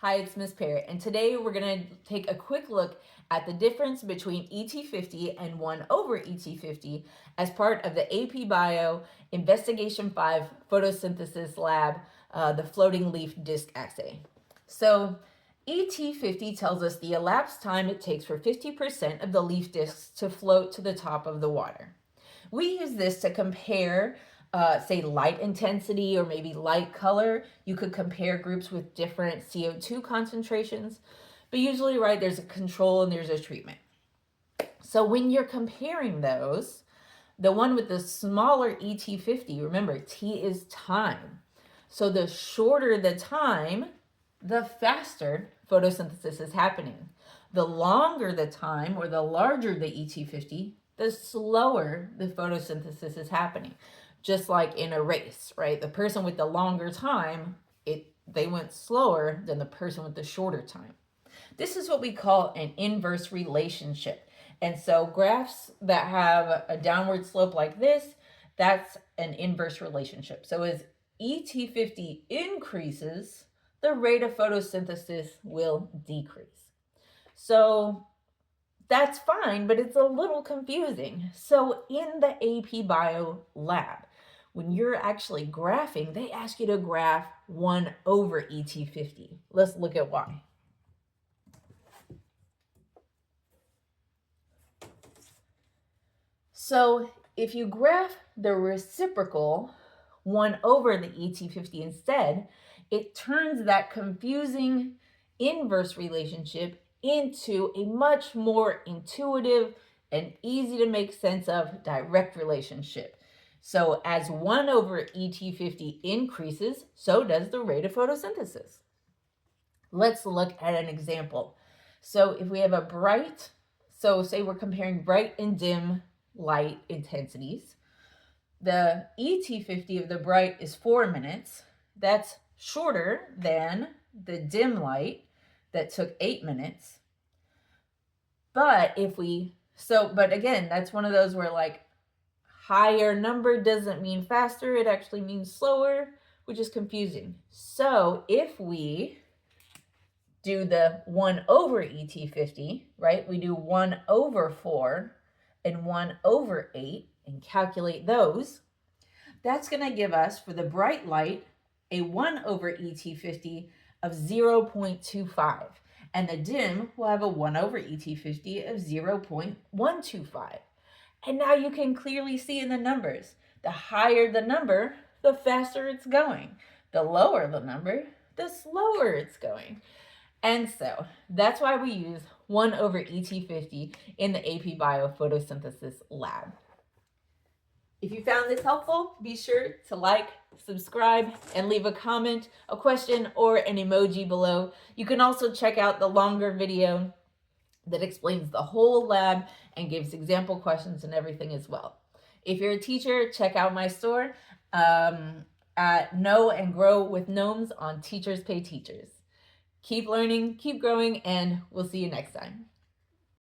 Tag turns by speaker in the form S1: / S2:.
S1: Hi, it's Miss Parrott, and today we're going to take a quick look at the difference between ET50 and 1 over ET50 as part of the AP Bio Investigation 5 Photosynthesis Lab, the floating leaf disc assay. So ET50 tells us the elapsed time it takes for 50% of the leaf discs to float to the top of the water. We use this to compare say light intensity or maybe light color. You could compare groups with different CO2 concentrations, but usually, right, there's a control and there's a treatment. So when you're comparing those, the one with the smaller ET50, remember, T is time. So the shorter the time, the faster photosynthesis is happening. The longer the time or the larger the ET50, the slower the photosynthesis is happening. Just like in a race, right? The person with the longer time, they went slower than the person with the shorter time. This is what we call an inverse relationship. And so graphs that have a downward slope like this, that's an inverse relationship. So as ET50 increases, the rate of photosynthesis will decrease. So that's fine, but it's a little confusing. So in the AP Bio lab, when you're actually graphing, they ask you to graph 1 over ET50. Let's look at why. So if you graph the reciprocal 1 over the ET50 instead, it turns that confusing inverse relationship into a much more intuitive and easy to make sense of direct relationship. So as 1 over ET50 increases, so does the rate of photosynthesis. Let's look at an example. So if we have a bright, so say we're comparing bright and dim light intensities, the ET50 of the bright is 4 minutes. That's shorter than the dim light that took 8 minutes. But but again, that's one of those where like higher number doesn't mean faster, it actually means slower, which is confusing. So if we do the 1 over ET50, right, we do 1 over 4 and 1 over 8 and calculate those, that's going to give us, for the bright light, a 1 over ET50 of 0.25. And the dim will have a 1 over ET50 of 0.125. And now you can clearly see in the numbers, the higher the number, the faster it's going. The lower the number, the slower it's going. And so that's why we use 1 over ET50 in the AP Bio Photosynthesis lab. If you found this helpful, be sure to like, subscribe, and leave a comment, a question, or an emoji below. You can also check out the longer video that explains the whole lab and gives example questions and everything as well. If you're a teacher, check out my store at Know and Grow with Gnomes on Teachers Pay Teachers. Keep learning, keep growing, and we'll see you next time.